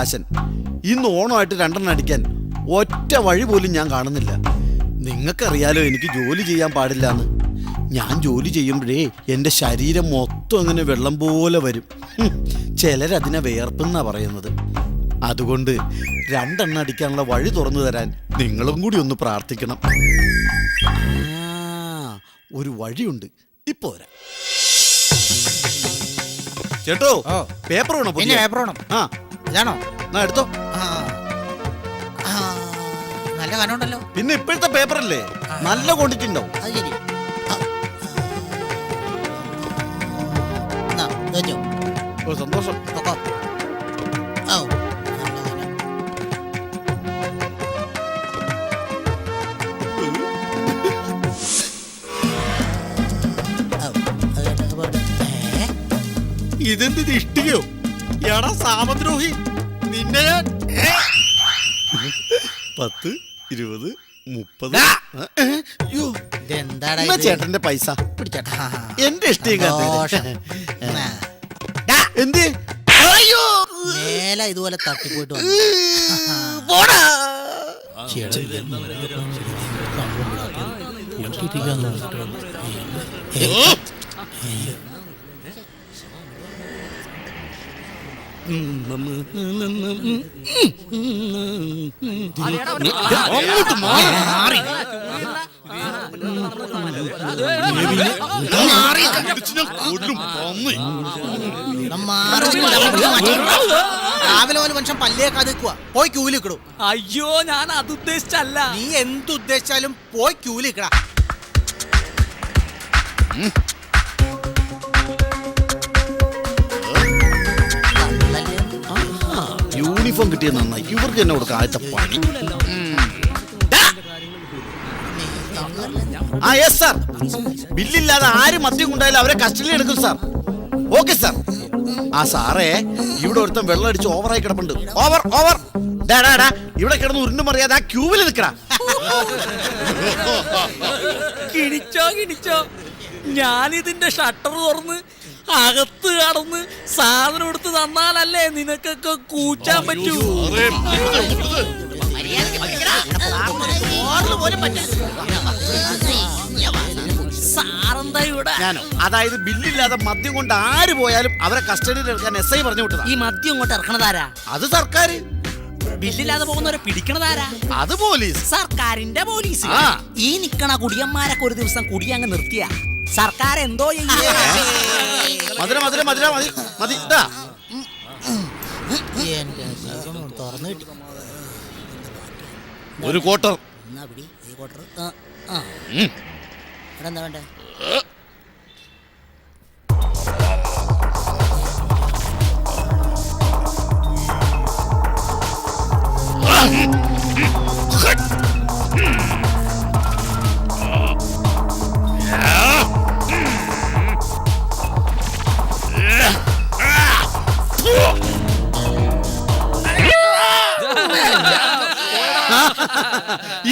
അവകാശൻ. ഇന്ന് ഓണമായിട്ട് 2 അടിക്കാൻ ഒറ്റ വഴി പോലും ഞാൻ കാണുന്നില്ല. നിങ്ങൾക്കറിയാലോ എനിക്ക് ജോലി ചെയ്യാൻ പാടില്ലാന്ന്. ഞാൻ ജോലി ചെയ്യുമ്പോഴേ എൻ്റെ ശരീരം മൊത്തം അങ്ങനെ വെള്ളം പോലെ വരും. ചിലരതിനെ വിയർപ്പെന്നാ പറയുന്നത്. അതുകൊണ്ട് 2 അടിക്കാനുള്ള വഴി തുറന്നു തരാൻ നിങ്ങളും കൂടി ഒന്ന് പ്രാർത്ഥിക്കണം. ഒരു വഴിയുണ്ട്, ഇപ്പൊ വരാം. ചേട്ടോ പേപ്പർ വേണോ? പേപ്പർ വേണം. ആ ഇതാണോ? എന്നാ എടുത്തോ. നല്ല കനമുണ്ടല്ലോ. പിന്നെ ഇപ്പോഴത്തെ പേപ്പറല്ലേ, നല്ല ക്വാണ്ടിറ്റി ഉണ്ടാവും. അത് ശരി. ഓ സന്തോഷം. ഇതെന്ത് ഇഷ്ടികയോ? എടാ സാമദ്രോഹി, നിന്നെ 10, 20, 30. ഇതെന്താടാ ചേട്ടന്റെ പൈസ എന്റെ ഇഷ്ടിക എന്ത്? അയ്യോ മേല ഇതുപോലെ തട്ടിപ്പോയിട്ട് രാവിലെ പോലെ മനുഷ്യൻ പല്ലേക്കാതെ നിൽക്കുക. പോയി ക്യൂല് നിൽക്കണു. അയ്യോ ഞാൻ അത് ഉദ്ദേശിച്ചല്ല. നീ എന്തുദ്ദേശിച്ചാലും പോയി ക്യൂല് നിൽക്കടാ. യൂണിഫോം കിട്ടിയ നന്നായി. ഇവർക്ക് തന്നെ കൊടുക്കാം ആദ്യത്തെ പണി. ആ യെസ് സാർ, ബില്ലില്ലാതെ ആര് മദ്യം കൊണ്ടായാലും അവരെ കസ്റ്റഡിയിൽ എടുക്കും സാർ. Okay sir. ആ സാറേ, ഇവിടെ ഒരുത്തൻ വെള്ളം അടിച്ച് ഓവറായി കിടപ്പുണ്ട്. Over over. ഇവിടെ കിടന്ന് ഉരുണ്ടും അറിയാതെ ആ ക്യൂവിൽ നിൽക്കടാ. കിണിച്ചോ ഞാനിതിന്റെ ഷട്ടർ തുറന്ന് അകത്ത് കടന്ന് സാധനം എടുത്ത് തന്നാലല്ലേ നിനക്കൊക്കെ കൂച്ചാൻ പറ്റൂ. സാറെന്താ ഇവിടെ? ഞാനോ? അതായത് ബില്ലില്ലാതെ മദ്യം കൊണ്ട് ആര് പോയാലും അവരെ കസ്റ്റഡിയിൽ എടുക്കാൻ SI പറഞ്ഞു വിട്ടതാ. ഈ മദ്യം ഇങ്ങോട്ട് ഇറക്കണതാരാ? അത് സർക്കാർ. ബില്ലില്ലാതെ പോകുന്നവരെ പിടിക്കണതാരാ? അത് പോലീസ്. സർക്കാരിന്റെ പോലീസ്. ഈ നിക്കണ കുടിയന്മാരൊക്കെ ഒരു ദിവസം കുടി അങ്ങ് നിർത്തിയ സർക്കാർ എന്തോ മധുര മധുര മധുര മതി മതി. ഒരു ക്വാർട്ടർ. എന്താ വേണ്ടേ?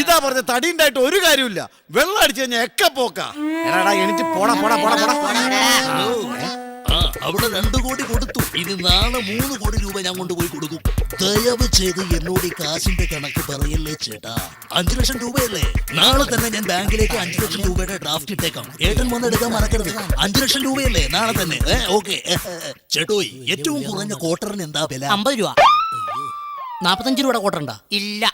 ഇതാ പറഞ്ഞ തടി ഉണ്ടായിട്ട് ഒരു കാര്യമില്ല. വെള്ളം അടിച്ചു കഴിഞ്ഞാൽ എക്കെ പോക്കാ. എനിക്ക് പോടാ പോടാ പോടാ പോടാ. അവിടെ 2 കോടി കൊടുത്തു. ഇനി നാളെ 3 കോടി രൂപ ഞാൻ കൊണ്ടുപോയി കൊടുക്കും. ദയവ് ചെയ്ത് എന്നോട് ഈ കാശിന്റെ കണക്ക് പറയല്ലേ ചേട്ടാ. 5 ലക്ഷം രൂപയല്ലേ? നാളെ തന്നെ ഞാൻ ബാങ്കിലേക്ക് 5 ലക്ഷം രൂപയുടെ ഡ്രാഫ്റ്റ് ഇട്ടേക്കാം. ഏട്ടൻ വന്നെടുക്കാൻ മറക്കരുത്. 5 ലക്ഷം രൂപയല്ലേ? നാളെ തന്നെ. ഓക്കെ ചേട്ടോയ്, ഏറ്റവും കുറഞ്ഞ ക്വാർട്ടറിന് എന്താ വില? 50 രൂപ. 45 രൂപയുടെ ക്വാർട്ടറുണ്ടോ? ഇല്ല.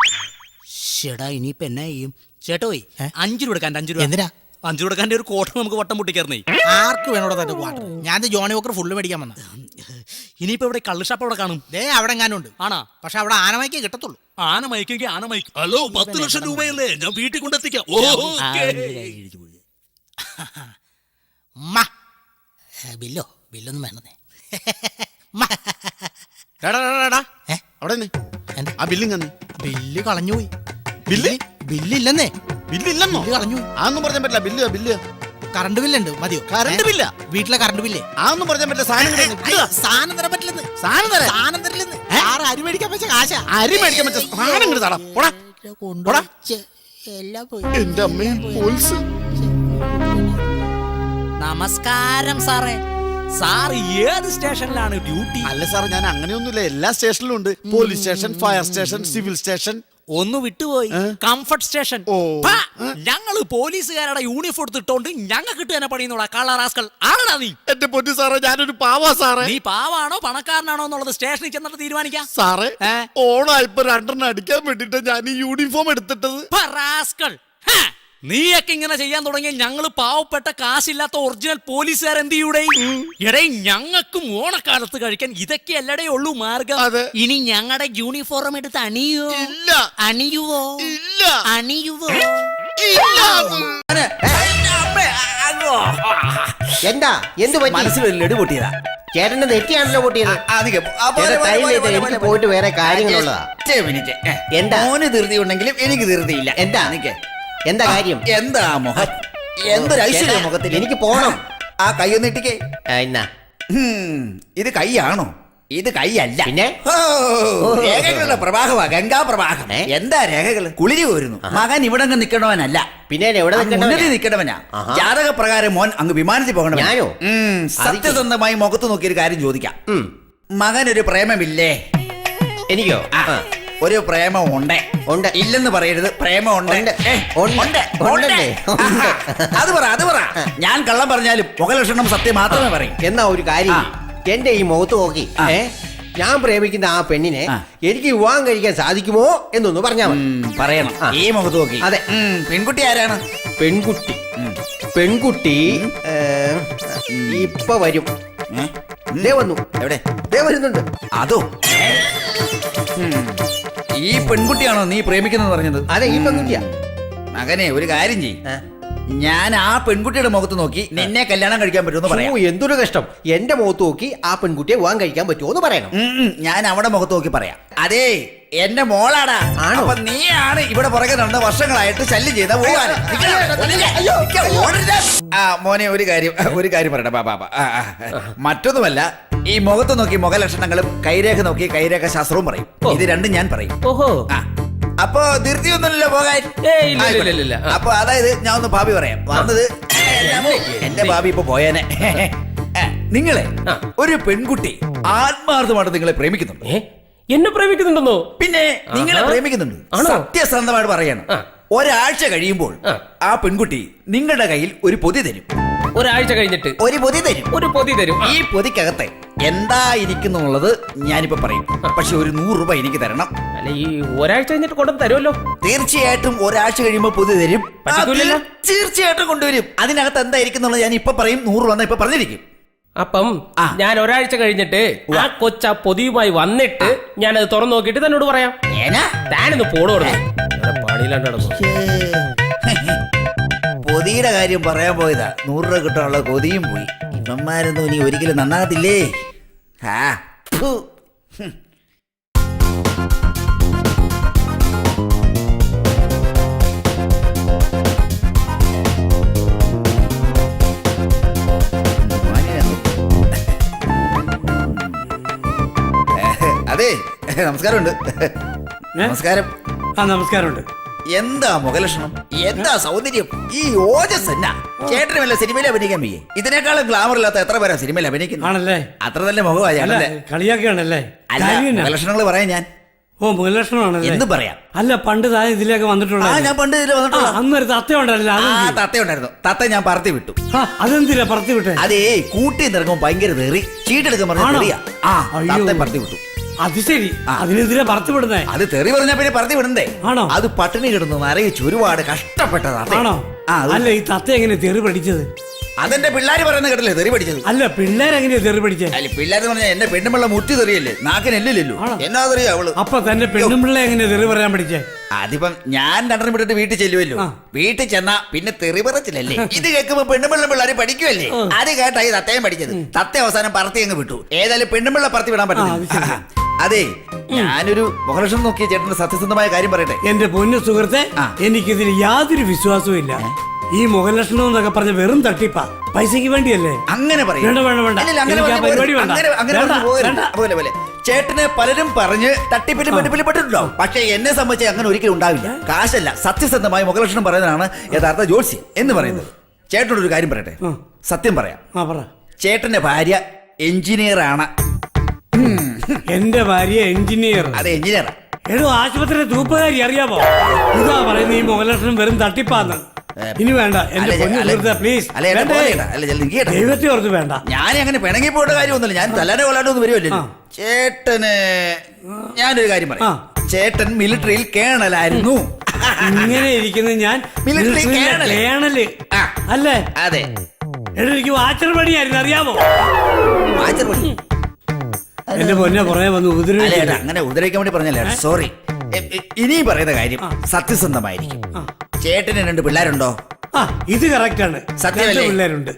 ചേട്ടാ ഇനിയിപ്പോ എന്നാ ചെയ്യും? ചേട്ടോയ് 5 രൂപ എടുക്കാൻ. 5 രൂപ എന്തിനാ? 5 രൂപ എടുക്കാൻ്റെ ഒരു ക്വാർട്ടർ നമുക്ക് വട്ടം പൊട്ടിക്കായിരുന്നേ. ആർക്ക് വേണോടോ തന്റെ ക്വാർട്ടർ? ഞാൻ ജോണി വോക്കർ ഫുള്ള് മേടിക്കാൻ വന്ന. ഇനിയിപ്പോ ഇവിടെ കള്ള് ഷാപ്പ് അവിടെ കാണും. അവിടെ എങ്ങാനും ഉണ്ട്. ആണാ? പക്ഷെ അവിടെ ആനമൈക്കേ കിട്ടത്തുള്ളൂ. ആന മയക്കെങ്കിൽ ആന മയക്കും. ഹലോ, 10 ലക്ഷം രൂപയല്ലേ? ഞാൻ വീട്ടിൽ കൊണ്ടെത്തിക്കാം. ബില്ലൊന്നും വേണ്ടേ? അവിടെ ആ ബില്ലിങ് ബില്ല് കളഞ്ഞുപോയി. ബില്ലില്ലെന്നേ. ബില്ലില്ലെന്നോ? കളഞ്ഞു. അതൊന്നും പറയാൻ പറ്റില്ല. ബില്ല് കറണ്ട് ബില്ലുണ്ട്. മതിയോ? കറണ്ട് ബില്ല? വീട്ടിലെ കറണ്ട് ബില്ലേ? അതൊന്നും പറയാൻ പറ്റില്ല. സാധനം തരാൻ പറ്റില്ലെന്ന്. സാധനം തരില്ലെന്ന്. അരി മേടിക്കാൻ പറ്റ കാശ. അരി മേടിക്കാൻ പറ്റ സാധനം എല്ലാം പോയി. എന്റെ അമ്മേ, നമസ്കാരം സാറേ. സാർ ഏത് സ്റ്റേഷനിലാണ് ഡ്യൂട്ടി? അല്ല സാർ, ഞാൻ അങ്ങനെയൊന്നുമില്ല, എല്ലാ സ്റ്റേഷനിലും ഉണ്ട്. Police station, fire station, civil station. ഒന്ന് വിട്ടുപോയി, കംഫർട്ട് സ്റ്റേഷൻ. ഓ. ഞങ്ങള് പോലീസുകാരുടെ യൂണിഫോം എടുത്തിട്ടോണ്ട് ഞങ്ങൾക്ക് തന്നെ പണിയുന്നോടാ കളറാസ്കൾ. ആണടാ നീ? എന്റെ പൊന്നു സാറേ, ഞാനൊരു പാവാ സാറേ. നീ പാവാണോ പണക്കാരനാണോ എന്നുള്ളത് സ്റ്റേഷനിൽ ചെന്നിട്ട് തീരുമാനിക്കാം. സാറേ, ഓണായിപ്പോ 2 അടിക്കാൻ വേണ്ടിട്ട് ഞാൻ ഈ യൂണിഫോം എടുത്തിട്ടത്. റാസ്കൾ, നീയൊക്കെ ഇങ്ങനെ ചെയ്യാൻ തുടങ്ങിയ ഞങ്ങള് പാവപ്പെട്ട കാശില്ലാത്ത ഒറിജിനൽ പോലീസുകാർ എന്ത് ചെയ്യൂടെ? എടേ, ഞങ്ങൾക്കും ഓണക്കാലത്ത് കഴിക്കാൻ ഇതൊക്കെ അല്ലടേ ഉള്ളൂ മാർഗം. അതെ. ഇനി ഞങ്ങളുടെ യൂണിഫോം എടുത്ത് അണിയോ? ഇല്ല. അണിയുവോ? ഇല്ല. അണിയുവോ? എന്താ എന്ത് പറ്റി? മനസ്സിലൊരു ലഡു പൊട്ടിയതാ. ചേട്ടന്റെ നെറ്റിയാണല്ലോ പൊട്ടിയത്. എനിക്ക് പോയിട്ട് വേറെ കാര്യങ്ങളുള്ളതാ. എന്താ? മോന് ധൃതി ഉണ്ടെങ്കിലും എനിക്ക് ധൃതിയില്ല. എന്താ? എന്താ കാര്യം? എന്താ മുഖം? എന്തൊരു ഐശ്വര്യ മുഖത്തിൽ. എനിക്ക് പോണം. ആ കൈയൊന്ന് ഇട്ടിക്കേ. എന്നാ ഇത് കൈയാണോ? ഇത് കൈയല്ല. പിന്നെ? രേഖകളുടെ പ്രവാഹമാ, ഗംഗാ പ്രവാഹം. എന്താ രേഖകൾ? കുളിരി പോരുന്നു. മകൻ ഇവിടെ അങ്ങ് നിൽക്കണവനല്ല, പിന്നെ എവിടെ മുന്നിൽ നിൽക്കണവനാ. ജാതക പ്രകാരം മോൻ അങ്ങ് വിമാനത്തിൽ പോകണം. ഞാനോ? സത്യസന്ധമായി മുഖത്ത് നോക്കിയൊരു കാര്യം ചോദിക്കാം. മകനൊരു പ്രേമമില്ലേ? എനിക്കോ? ഒരു പ്രേമം ഉണ്ട്. ഉണ്ട്. ഇല്ലെന്ന് പറയരുത്, പ്രേമം ഉണ്ട്. അത് പറ, അത് പറ. ഞാൻ കള്ളം പറഞ്ഞാലും മുഖലക്ഷണം സത്യം മാത്രമേ പറയും. എന്നാ ഒരു കാര്യം, എന്റെ ഈ മുഖത്ത് നോക്കി ഞാൻ പ്രേമിക്കുന്ന ആ പെണ്ണിനെ എനിക്ക് വിവാഹം കഴിക്കാൻ സാധിക്കുമോ എന്നൊന്ന് പറഞ്ഞാ മതി. പറയണം. ഈ മുഖത്ത് നോക്കി. അതെ. പെൺകുട്ടി ആരാണ്? പെൺകുട്ടി ഇപ്പൊ വരും. ദേ വന്നു. എവിടെ? ദേ വരുന്നുണ്ട്. അതോ? ഈ പെൺകുട്ടിയാണോ നീ പ്രേമിക്കുന്നത് പറഞ്ഞത്? അതെ, ഈ പെൺകുട്ടിയാ. മകനെ, ഒരു കാര്യം ചെയ്യ്. ഞാൻ ആ പെൺകുട്ടിയുടെ മുഖത്ത് നോക്കി നിന്നെ കല്യാണം കഴിക്കാൻ പറ്റുമെന്ന് പറയാം. എന്തൊരു കഷ്ടം. എന്റെ മുഖത്ത് നോക്കി ആ പെൺകുട്ടിയെ വിവാഹം കഴിക്കാൻ പറ്റുമോ എന്ന് പറയണം. ഞാൻ അവിടെ മുഖത്ത് നോക്കി പറയാം. അതേ, എന്റെ മോളാടാ. അപ്പൊ നീയാണ് ഇവിടെ പുറകെ നടന്ന വർഷങ്ങളായിട്ട് ശല്യം ചെയ്ത പോകാൻ. മോനെ, ഒരു കാര്യം പറയട്ടെ ബാബാ. മറ്റൊന്നുമല്ല, ഈ മുഖത്ത് നോക്കി മുഖലക്ഷണങ്ങളും കൈരേഖ നോക്കി കൈരേഖ ശാസ്ത്രവും പറയും. ഇത് രണ്ടും ഞാൻ പറയും. അപ്പൊ ധൃതിയൊന്നുമില്ലല്ലോ പോകാൻ. അപ്പൊ അതായത് ഞാൻ ഒന്ന് ഭാവി പറയാം. വന്നത് എന്റെ ഭാവി ഇപ്പൊ പോയേനെ. നിങ്ങളെ ഒരു പെൺകുട്ടി ആത്മാർത്ഥമായിട്ട് നിങ്ങളെ പ്രേമിക്കുന്നുണ്ട്. എന്നെ പ്രേമിക്കുന്നുണ്ടെന്നോ? പിന്നെ നിങ്ങളെ പ്രേമിക്കുന്നുണ്ട്. സത്യസന്ധമായിട്ട് പറയണം. ഒരാഴ്ച കഴിയുമ്പോൾ ആ പെൺകുട്ടി നിങ്ങളുടെ കയ്യിൽ ഒരു പൊതി തരും. ഒരാഴ്ച കഴിഞ്ഞിട്ട് ഒരു പൊതി തരും. ഈ പൊതിക്കകത്ത് എന്താ ഇരിക്കുന്നുള്ളത് ഞാനിപ്പോ പറയും. പക്ഷെ ഒരു 100 രൂപ എനിക്ക് തരണം. അല്ല, ഈ ഒരാഴ്ച കഴിഞ്ഞിട്ട് കൊണ്ടു തരുമല്ലോ? തീർച്ചയായിട്ടും ഒരാഴ്ച കഴിയുമ്പോ പൊതി തരും. പറ്റില്ല. തീർച്ചയായിട്ടും കൊണ്ടുവരും. അതിനകത്ത് എന്താ ഇരിക്കുന്നുള്ളത് ഞാൻ ഇപ്പൊ പറയും. 100 രൂപ ഇപ്പൊ പറഞ്ഞിരിക്കും. അപ്പം ഞാൻ ഒരാഴ്ച കഴിഞ്ഞിട്ട് ആ കൊച്ച പൊതിയുമായി വന്നിട്ട് ഞാനത് തുറന്നു നോക്കിയിട്ട് തന്നോട് പറയാം. താനൊന്ന് പോണു പണിയിലാണ്ട് നടന്നു. പൊതിയുടെ കാര്യം പറയാൻ പോയതാ. 100 രൂപ കിട്ടാനുള്ള കൊതിയും പോയി. ഇവന്മാരൊന്നും ഇനി ഒരിക്കലും നന്നാകത്തില്ലേ? അതെ, നമസ്കാരമുണ്ട്. നമസ്കാരം. നമസ്കാരമുണ്ട്. എന്താ മുഖലക്ഷണം, എന്താ സൗന്ദര്യം, ഈ ഓജസ് എന്നാ? ചേട്ടന് വല്ല സിനിമയിൽ അഭിനയിക്കാൻ വയ്യേ? ഇതിനേക്കാളും ഗ്ലാമർ ഇല്ലാത്ത എത്ര പേരാ സിനിമയിൽ അഭിനയിക്കുന്നു? ആണല്ലേ? അത്ര നല്ല മുഖമാണല്ലേ? കളിയാക്കുകയാണല്ലേ? മുഖലക്ഷണങ്ങൾ പറയാൻ ഞാൻ മുഖലക്ഷണമാണല്ലേ? എന്ത് പറയാം? അല്ല, പണ്ട് ഇതിലേക്ക് വന്നിട്ടുള്ള ഞാൻ പണ്ട് ഇതിൽ വന്നിട്ടുള്ള അന്നൊരു തത്ത ഉണ്ടല്ലോ. തത്തയുണ്ടായിരുന്നു. തത്ത ഞാൻ പറത്തി വിട്ടു. അതെന്തിനാ പറത്തി വിട്ടെ? അതേ, കൂട്ടി നിറങ്ങും ഭയങ്കര തെറി. ചീട്ടെടുക്കാൻ പറഞ്ഞ പറത്തി വിട്ടു. അത് ശരി. അതിനെതിരെ പറത്തി വിടുന്നേ? അത് തെറി പറഞ്ഞ പിന്നെ പറത്തി വിടണ്ടേ? ആണോ? അത് പട്ടിണി കിടന്നു നരയിച്ച് ഒരുപാട് കഷ്ടപ്പെട്ടതാണ്. ആണോ? അല്ല, ഈ തത്ത എങ്ങനെ തെറി പഠിച്ചത്? അതെന്റെ പിള്ളേര് പറയുന്ന കേട്ടില്ലേ തെറി പഠിച്ചത്? അല്ല, പിള്ളേരെങ്ങനെയാ തെറി പഠിച്ചത്? അല്ല, പിള്ളേര് പറഞ്ഞ എന്റെ പെണ്ണുമ്പിള്ള മുറ്റി തെറിയല്ലേ, നാക്കിനെല്ലോ. എന്നാ തെറിയാ അവള്? അപ്പൊ തന്നെ പെണ്ണുമ്പിള്ള എങ്ങനെ തെറി പറയാൻ പഠിച്ചേ? അതിപ്പം ഞാൻ രണ്ടെണ്ണം വിട്ടിട്ട് വീട്ടിൽ ചെല്ലുമല്ലോ. വീട്ടിൽ ചെന്നാ പിന്നെ തെറി പറച്ചില്ലല്ലേ. ഇത് കേൾക്കുമ്പോ പെണ്ണുമ്പിള്ള പിള്ളേര് പഠിക്കുമല്ലേ. അത് കേട്ടായി തത്തയും പഠിച്ചത്. തത്ത അവസാനം പറത്തി അങ്ങ് വിട്ടു. ഏതായാലും പെണ്ണുമ്പിള്ള പറത്തി വിടാൻ പറ്റില്ല. അതെ, ഞാനൊരു മുഖലക്ഷണം നോക്കിയ ചേട്ടന്റെ സത്യസന്ധമായ കാര്യം പറയട്ടെ. എന്റെ പൊന്നു സുഹൃത്തെ, എനിക്കിതിൽ യാതൊരു വിശ്വാസവും ഇല്ല. ഈ മുഖലക്ഷണം എന്നൊക്കെ പറഞ്ഞ വെറും തട്ടിപ്പാ, പൈസക്ക് വേണ്ടിയല്ലേ? അങ്ങനെ പറയും. ചേട്ടനെ പലരും പറഞ്ഞ് തട്ടിപ്പിലും വെട്ടിപ്പിലും പെട്ടിട്ടുണ്ടാവും. പക്ഷെ എന്നെ സംബന്ധിച്ച് അങ്ങനെ ഒരിക്കലും ഉണ്ടാവില്ല. കാശല്ല, സത്യസന്ധമായ മുഖലക്ഷണം പറയുന്നതാണ് യഥാർത്ഥ ജോത്സ്യം എന്ന് പറയുന്നത്. ചേട്ടനോട് ഒരു കാര്യം പറയട്ടെ, സത്യം പറയാം. ചേട്ടന്റെ ഭാര്യ എഞ്ചിനീയർ ആണ്. എന്റെ ഭാര്യ എഞ്ചിനീയർ. അതെ, എഞ്ചിനീയർ. എടോ, ആശുപത്രിയിലെ തൂപ്പുകാരി അറിയാമോ? ഇതാ പറയുന്നത് ഈ മുഖലക്ഷണം വെറും തട്ടിപ്പാന്ന്. ഇനി വേണ്ട എന്റെ പൊന്നു സുഹൃത്തേ, പ്ലീസ്. ദൈവത്തെ ഓർത്ത് വേണ്ട. ഞാൻ അങ്ങനെ പിണങ്ങി പോയിട്ട് കാര്യമൊന്നുമില്ല. ഞാൻ തല്ലാനെ കൊല്ലാണ്ടൊന്നും വരുമല്ലോ. ചേട്ടന് ഞാനൊരു കാര്യം പറയാം. ചേട്ടൻ മിലിറ്ററിയിൽ കേണലായിരുന്നു. ഇങ്ങനെ ഇരിക്കുന്നത് ഞാൻ മിലിറ്ററി കേണല് അല്ലേ? അതെ. എടോ, എനിക്ക് വാച്ചർ പണിയായിരുന്നു, അറിയാമോ? വാച്ചർ പണി. എന്റെ പൊന്നെ പുറമെ വന്ന് ഉപദ്രവിച്ചു. അങ്ങനെ ഉപദ്രവിക്കാൻ വേണ്ടി പറഞ്ഞല്ലേ. സോറി. ഇനിയും പറയുന്ന കാര്യം സത്യസന്ധമായിരിക്കും. ചേട്ടന് 2 പിള്ളേരുണ്ടോ? ഇത് കറക്റ്റ് ആണ്. സത്യമല്ലേ? പിള്ളേരുണ്ട്.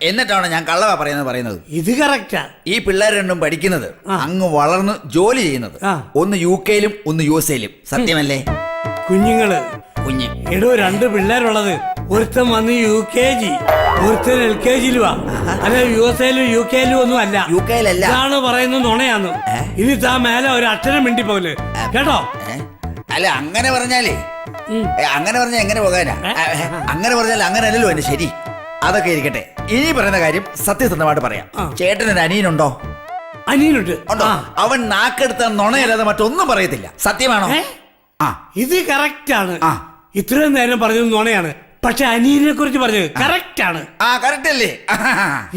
എന്നിട്ടാണ് ഞാൻ കള്ളവാ പറയുന്നത്. ഇത് കറക്റ്റാ. ഈ പിള്ളേർ 2 പഠിക്കുന്നത്, അങ്ങ് വളർന്ന് ജോലി ചെയ്യുന്നത്. ഒന്ന് UK ഒന്ന് USA. സത്യമല്ലേ? കുഞ്ഞുങ്ങള് കുഞ്ഞ്. എടോ, 2 പിള്ളേരുള്ളത്. ഒരുത്തൻ വന്ന് UKG, ഒരുത്തൻ LKGയിലുവാ. അല്ല, USA UK ഒന്നും അല്ല. UK ഇതാണ് പറയുന്നത് നുണയാന്ന്. ഇനി താ മേലെ ഒരു അക്ഷരം മിണ്ടി പോലെ കേട്ടോ. അല്ല, അങ്ങനെ പറഞ്ഞാലേ എങ്ങനെ പോകാനാ? അങ്ങനെ പറഞ്ഞാൽ അങ്ങനെ അല്ലല്ലോ എന്റെ ശരി. അതൊക്കെ ഇരിക്കട്ടെ. ഇനി പറയുന്ന കാര്യം സത്യസന്ധമായിട്ട് പറയാം. ചേട്ടനൊരു അനിയനുണ്ടോ? അനിയനുണ്ട്. ഉണ്ടോ? അവൻ നാക്കെടുത്ത നുണയല്ലാതെ മറ്റൊന്നും പറയത്തില്ല. സത്യമാണോ? ഇത് കറക്റ്റ് ആണ്. ഇത്രയും നേരം പറഞ്ഞത് നുണയാണ്. പക്ഷെ അനിയനെ കുറിച്ച് പറഞ്ഞത് കറക്റ്റ് ആണ്. കറക്റ്റ് അല്ലേ?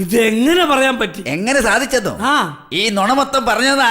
ഇത് എങ്ങനെ പറയാൻ പറ്റി? എങ്ങനെ സാധിച്ചതോ? ആ ഈ നുണ മൊത്തം പറഞ്ഞത്